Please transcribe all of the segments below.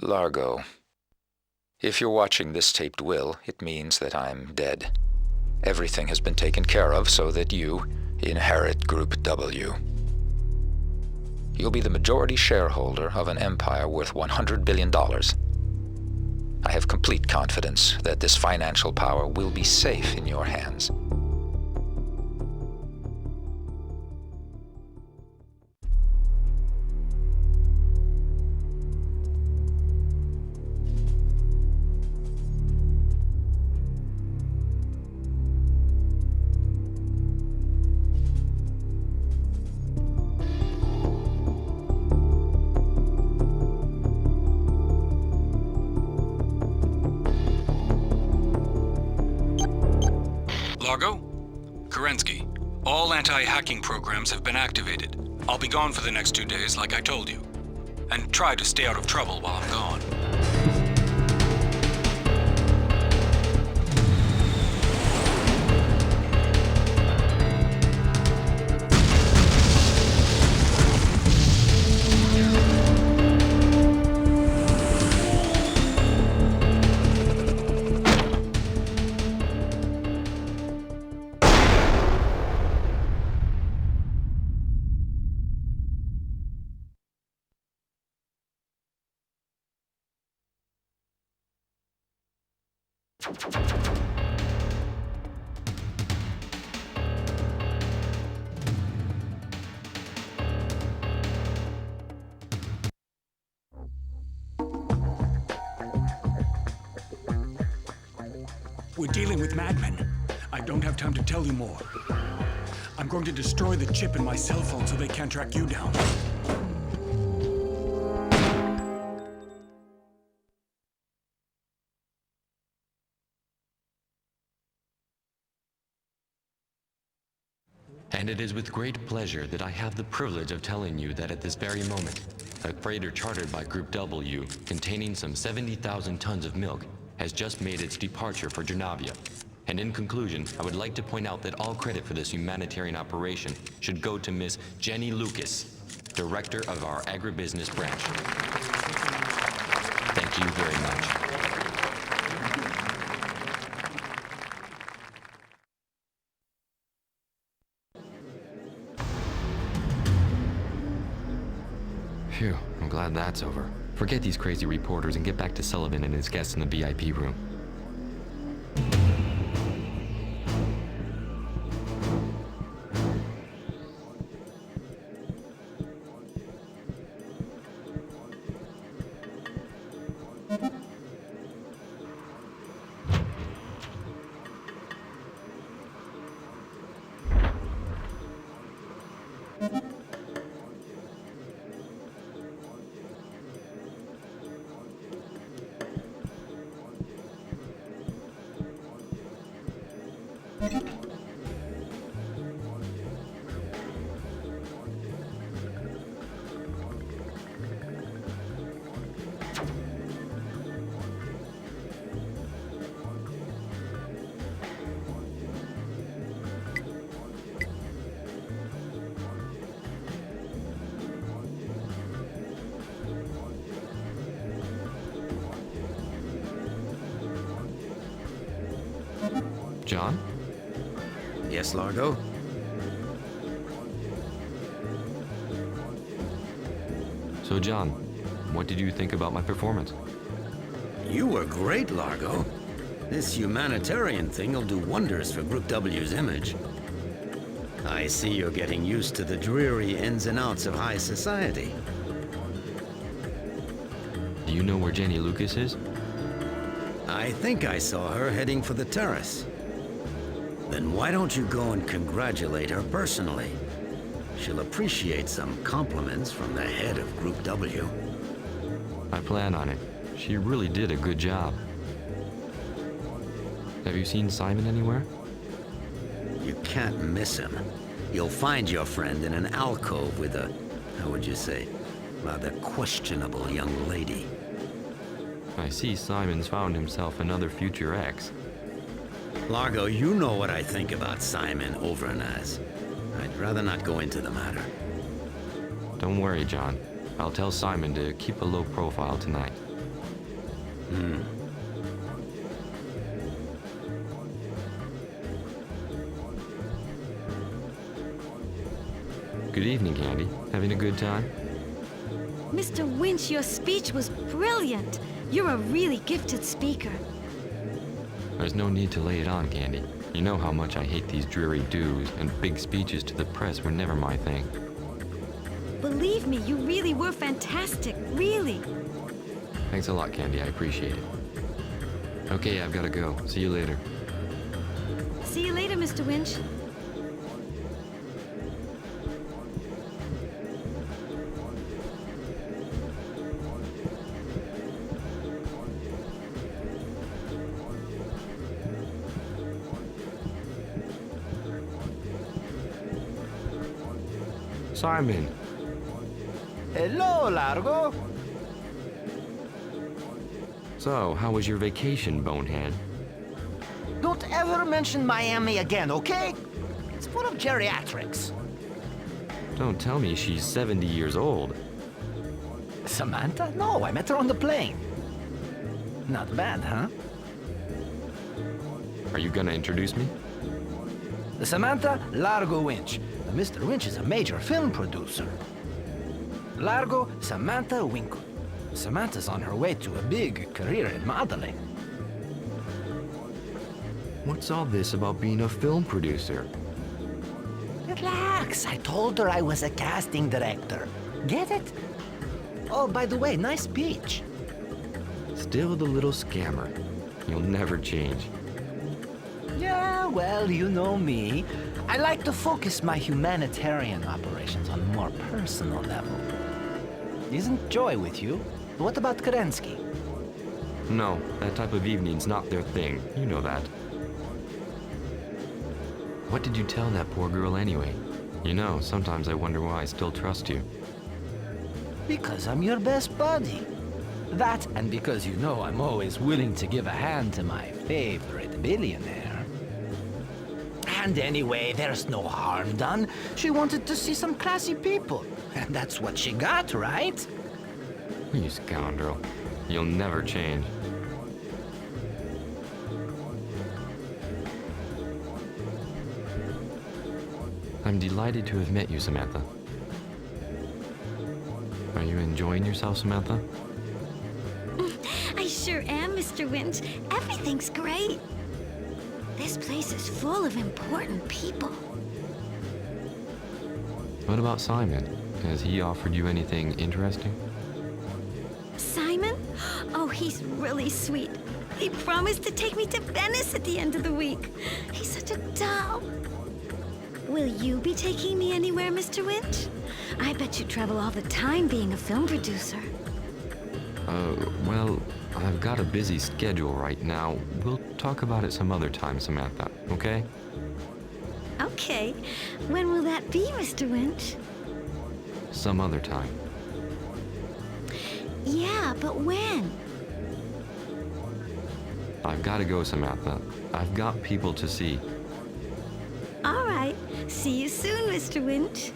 Largo. If you're watching this taped will, it means that I'm dead. Everything has been taken care of so that you inherit Group W. You'll be the majority shareholder of an empire worth $100 billion. I have complete confidence that this financial power will be safe in your hands. Largo? Kerensky, all anti-hacking programs have been activated. I'll be gone for the next 2 days, like I told you. And try to stay out of trouble while I'm gone. We're dealing with madmen. I don't have time to tell you more. I'm going to destroy the chip in my cell phone so they can't track you down. And it is with great pleasure that I have the privilege of telling you that at this very moment, a freighter chartered by Group W, containing some 70,000 tons of milk, has just made its departure for Janavia. And in conclusion, I would like to point out that all credit for this humanitarian operation should go to Miss Jenny Lucas, Director of our Agribusiness Branch. Thank you very much. Phew, I'm glad that's over. Forget these crazy reporters and get back to Sullivan and his guests in the VIP room. John? Yes, Largo? So, John, what did you think about my performance? You were great, Largo. This humanitarian thing will do wonders for Group W's image. I see you're getting used to the dreary ins and outs of high society. Do you know where Jenny Lucas is? I think I saw her heading for the terrace. Then why don't you go and congratulate her personally? She'll appreciate some compliments from the head of Group W. I plan on it. She really did a good job. Have you seen Simon anywhere? You can't miss him. You'll find your friend in an alcove with a, how would you say, rather questionable young lady. I see Simon's found himself another future ex. Largo, you know what I think about Simon Overnaz. I'd rather not go into the matter. Don't worry, John. I'll tell Simon to keep a low profile tonight. Good evening, Candy. Having a good time? Mr. Winch, your speech was brilliant. You're a really gifted speaker. There's no need to lay it on, Candy. You know how much I hate these dreary do's, and big speeches to the press were never my thing. Believe me, you really were fantastic, really. Thanks a lot, Candy. I appreciate it. Okay, I've gotta go. See you later. See you later, Mr. Winch. Simon! Hello, Largo. So, how was your vacation, bonehead? Don't ever mention Miami again, okay? It's full of geriatrics. Don't tell me she's 70 years old. Samantha? No, I met her on the plane. Not bad, huh? Are you gonna introduce me? Samantha, Largo Winch. Mr. Winch is a major film producer. Largo, Samantha Winkle. Samantha's on her way to a big career in modeling. What's all this about being a film producer? Relax, I told her I was a casting director. Get it? Oh, by the way, nice speech. Still the little scammer. You'll never change. Yeah, well, you know me. I like to focus my humanitarian operations on a more personal level. Isn't Joy with you? What about Kerensky? No, that type of evening's not their thing. You know that. What did you tell that poor girl anyway? You know, sometimes I wonder why I still trust you. Because I'm your best buddy. That, and because you know I'm always willing to give a hand to my favorite billionaire. And anyway, there's no harm done. She wanted to see some classy people. And that's what she got, right? You scoundrel. You'll never change. I'm delighted to have met you, Samantha. Are you enjoying yourself, Samantha? I sure am, Mr. Winch. Everything's great. This place is full of important people. What about Simon? Has he offered you anything interesting? Simon? Oh, he's really sweet. He promised to take me to Venice at the end of the week. He's such a doll. Will you be taking me anywhere, Mr. Winch? I bet you travel all the time being a film producer. Well, I've got a busy schedule right now. We'll talk about it some other time, Samantha, okay? Okay. When will that be, Mr. Winch? Some other time. Yeah, but when? I've got to go, Samantha. I've got people to see. All right. See you soon, Mr. Winch.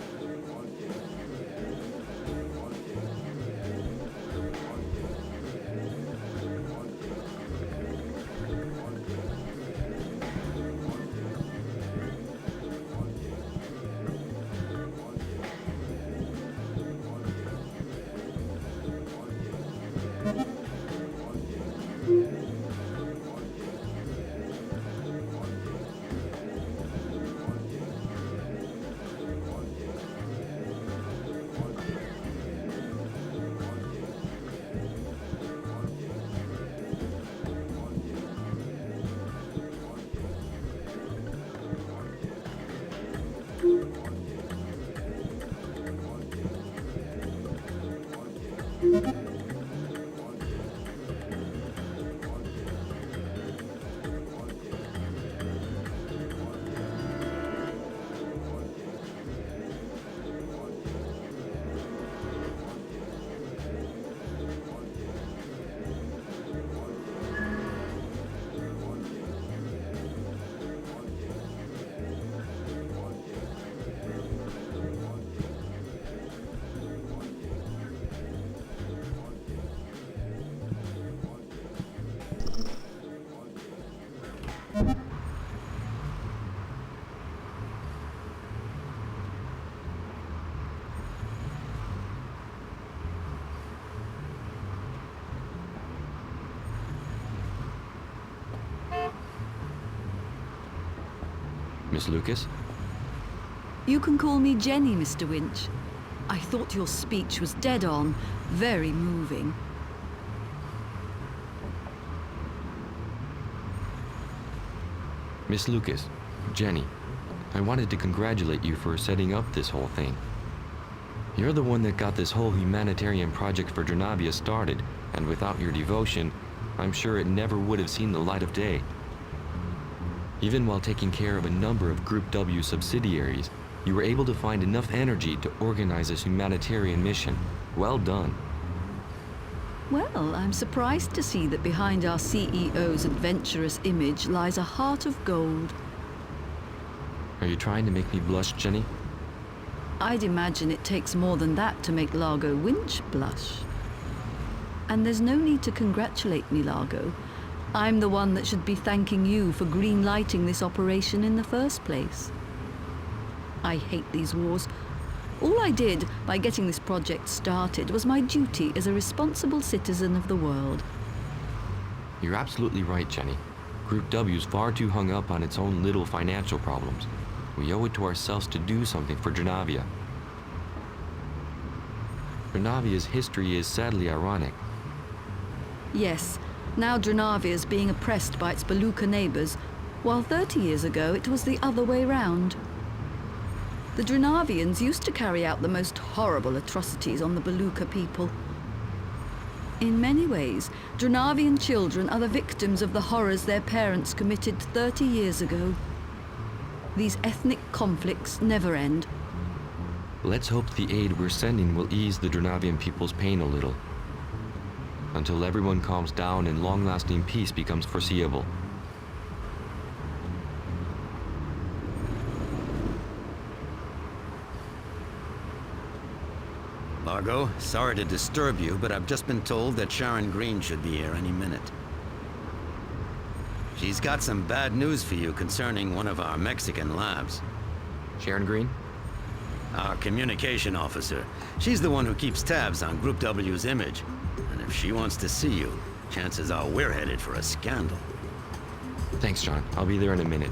Miss Lucas? You can call me Jenny, Mr. Winch. I thought your speech was dead on, very moving. Miss Lucas, Jenny, I wanted to congratulate you for setting up this whole thing. You're the one that got this whole humanitarian project for Dranavia started, and without your devotion, I'm sure it never would have seen the light of day. Even while taking care of a number of Group W subsidiaries, you were able to find enough energy to organize this humanitarian mission. Well done. Well, I'm surprised to see that behind our CEO's adventurous image lies a heart of gold. Are you trying to make me blush, Jenny? I'd imagine it takes more than that to make Largo Winch blush. And there's no need to congratulate me, Largo. I'm the one that should be thanking you for green-lighting this operation in the first place. I hate these wars. All I did by getting this project started was my duty as a responsible citizen of the world. You're absolutely right, Jenny. Group W's far too hung up on its own little financial problems. We owe it to ourselves to do something for Dranavia. Dranavia's history is sadly ironic. Yes, now Dranavia is being oppressed by its Beluga neighbors, while 30 years ago it was the other way round. The Dranavians used to carry out the most horrible atrocities on the Beluga people. In many ways, Dranavian children are the victims of the horrors their parents committed 30 years ago. These ethnic conflicts never end. Let's hope the aid we're sending will ease the Dranavian people's pain a little. Until everyone calms down and long-lasting peace becomes foreseeable. Largo, sorry to disturb you, but I've just been told that Sharon Green should be here any minute. She's got some bad news for you concerning one of our Mexican labs. Sharon Green? Our communication officer. She's the one who keeps tabs on Group W's image. And if she wants to see you, chances are we're headed for a scandal. Thanks, John. I'll be there in a minute.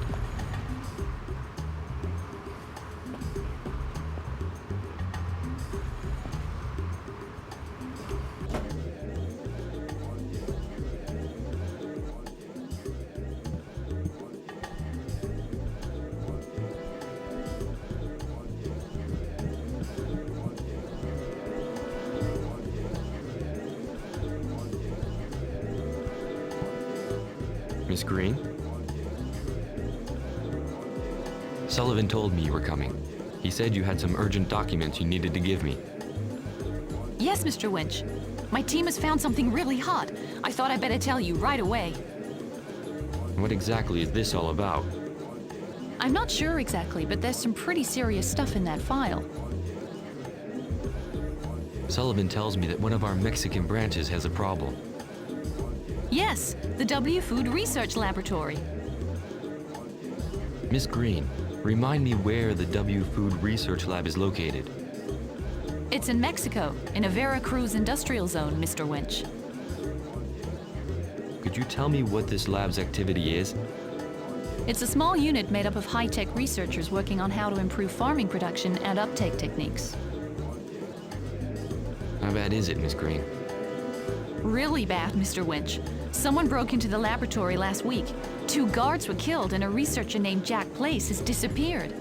Miss Green? Sullivan told me you were coming. He said you had some urgent documents you needed to give me. Yes, Mr. Winch. My team has found something really hot. I thought I'd better tell you right away. What exactly is this all about? I'm not sure exactly, but there's some pretty serious stuff in that file. Sullivan tells me that one of our Mexican branches has a problem. Yes, the W Food Research Laboratory. Miss Green, remind me where the W Food Research Lab is located. It's in Mexico, in a Veracruz industrial zone, Mr. Winch. Could you tell me what this lab's activity is? It's a small unit made up of high-tech researchers working on how to improve farming production and uptake techniques. How bad is it, Miss Green? Really bad, Mr. Winch. Someone broke into the laboratory last week. 2 guards were killed and a researcher named Jack Place has disappeared.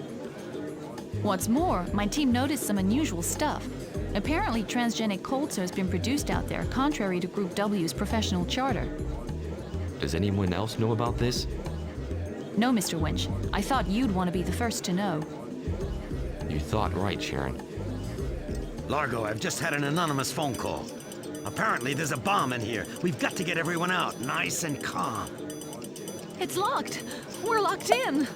What's more, my team noticed some unusual stuff. Apparently, transgenic culture has been produced out there, contrary to Group W's professional charter. Does anyone else know about this? No, Mr. Winch. I thought you'd want to be the first to know. You thought right, Sharon. Largo, I've just had an anonymous phone call. Apparently there's a bomb in here. We've got to get everyone out, nice and calm. It's locked. We're locked in.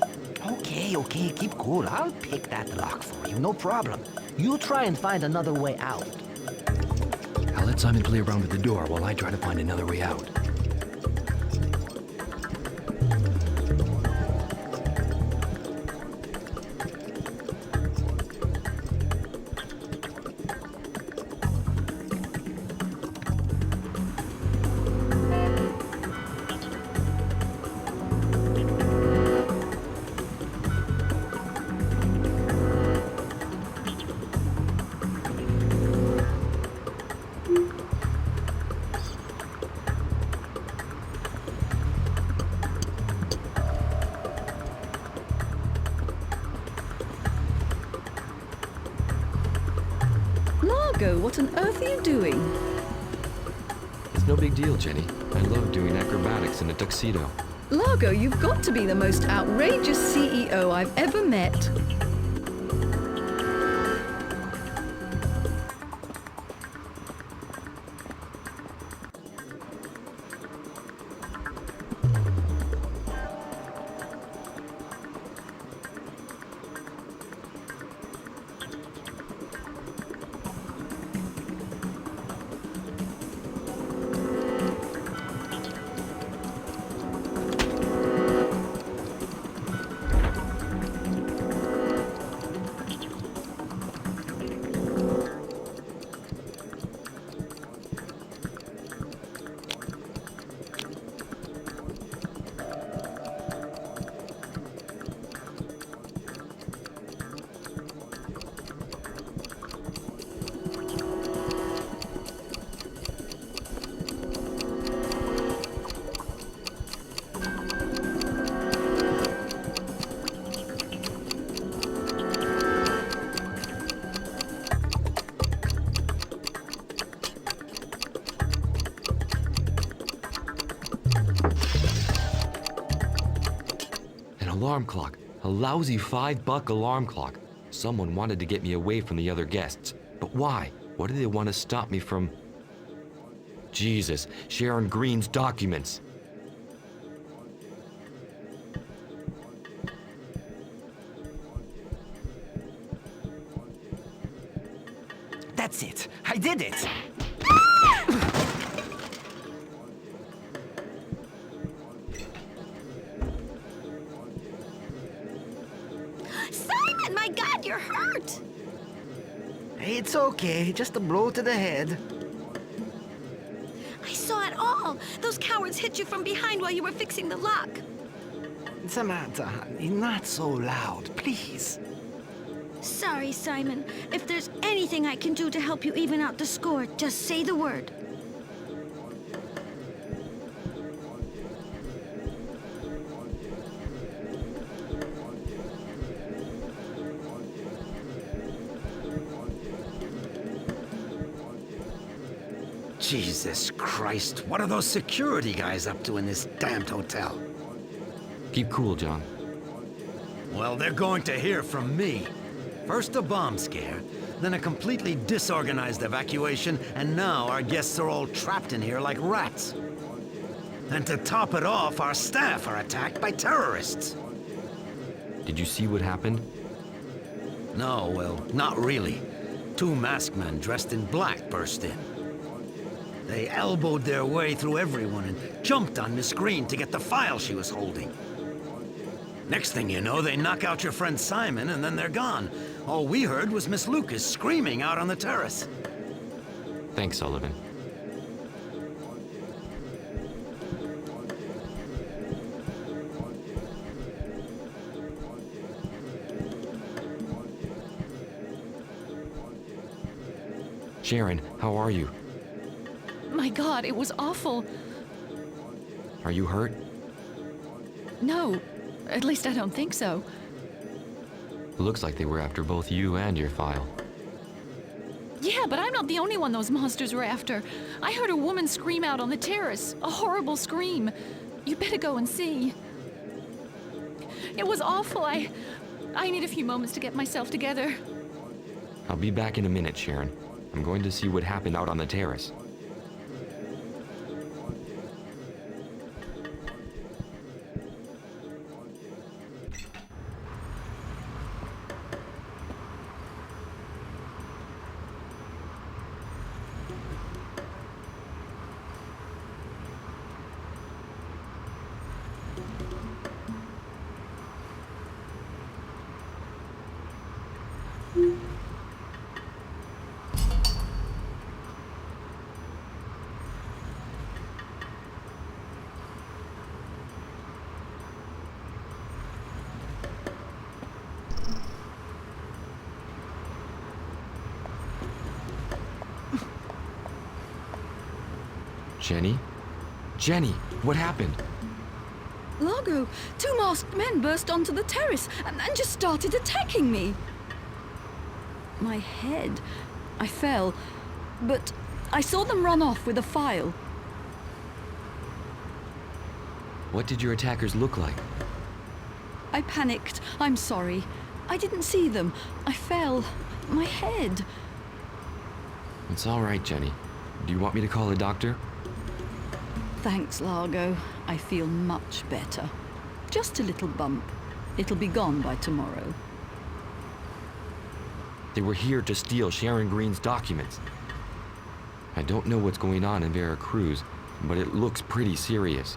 Okay, keep cool. I'll pick that lock for you, no problem. You try and find another way out. I'll let Simon play around with the door while I try to find another way out. Largo, what on earth are you doing? It's no big deal, Jenny. I love doing acrobatics in a tuxedo. Largo, you've got to be the most outrageous CEO I've ever met. Alarm clock. A lousy $5 alarm clock. Someone wanted to get me away from the other guests. But why? What do they want to stop me from? Jesus, Sharon Green's documents. That's it. I did it. Simon, my God, you're hurt! It's okay. Just a blow to the head. I saw it all. Those cowards hit you from behind while you were fixing the lock. Samantha, honey, not so loud, please. Sorry, Simon. If there's anything I can do to help you even out the score, just say the word. Jesus Christ, what are those security guys up to in this damned hotel? Keep cool, John. Well, they're going to hear from me. First a bomb scare, then a completely disorganized evacuation, and now our guests are all trapped in here like rats. And to top it off, our staff are attacked by terrorists. Did you see what happened? No, well, not really. Two masked men dressed in black burst in. They elbowed their way through everyone and jumped on Miss Green to get the file she was holding. Next thing you know, they knock out your friend Simon and then they're gone. All we heard was Miss Lucas screaming out on the terrace. Thanks, Sullivan. Sharon, how are you? My God, it was awful. Are you hurt? No, at least I don't think so. It looks like they were after both you and your file. Yeah, but I'm not the only one those monsters were after. I heard a woman scream out on the terrace. A horrible scream. You better go and see. It was awful. I need a few moments to get myself together. I'll be back in a minute, Sharon. I'm going to see what happened out on the terrace. Jenny? Jenny, what happened? Largo, two masked men burst onto the terrace and just started attacking me. My head. I fell. but I saw them run off with a file. What did your attackers look like? I panicked. I'm sorry. I didn't see them. I fell. My head. It's all right, Jenny. Do you want me to call a doctor? Thanks, Largo. I feel much better. Just a little bump. It'll be gone by tomorrow. They were here to steal Sharon Green's documents. I don't know what's going on in Veracruz, but it looks pretty serious.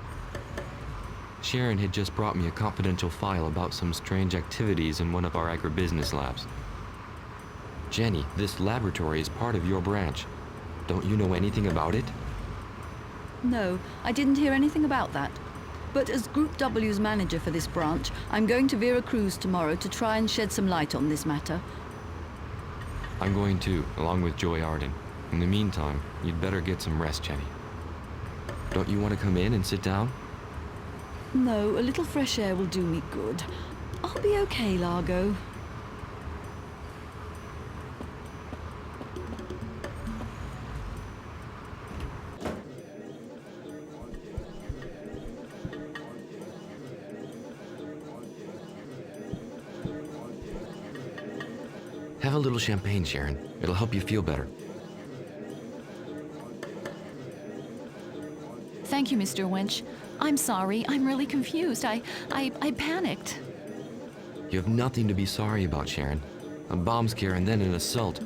Sharon had just brought me a confidential file about some strange activities in one of our agribusiness labs. Jenny, this laboratory is part of your branch. Don't you know anything about it? No, I didn't hear anything about that. But as Group W's manager for this branch, I'm going to Veracruz tomorrow to try and shed some light on this matter. I'm going too, along with Joy Arden. In the meantime, you'd better get some rest, Jenny. Don't you want to come in and sit down? No, a little fresh air will do me good. I'll be okay, Largo. Have a little champagne, Sharon. It'll help you feel better. Thank you, Mr. Winch. I'm sorry. I'm really confused. I panicked. You have nothing to be sorry about, Sharon. A bomb scare and then an assault.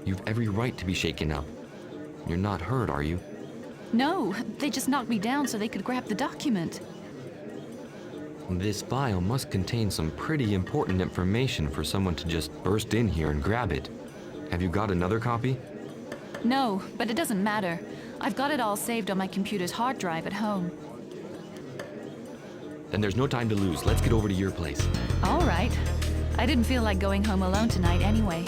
You've every right to be shaken up. You're not hurt, are you? No, they just knocked me down so they could grab the document. This file must contain some pretty important information for someone to just burst in here and grab it. Have you got another copy? No, but it doesn't matter. I've got it all saved on my computer's hard drive at home. Then there's no time to lose. Let's get over to your place. All right. I didn't feel like going home alone tonight anyway.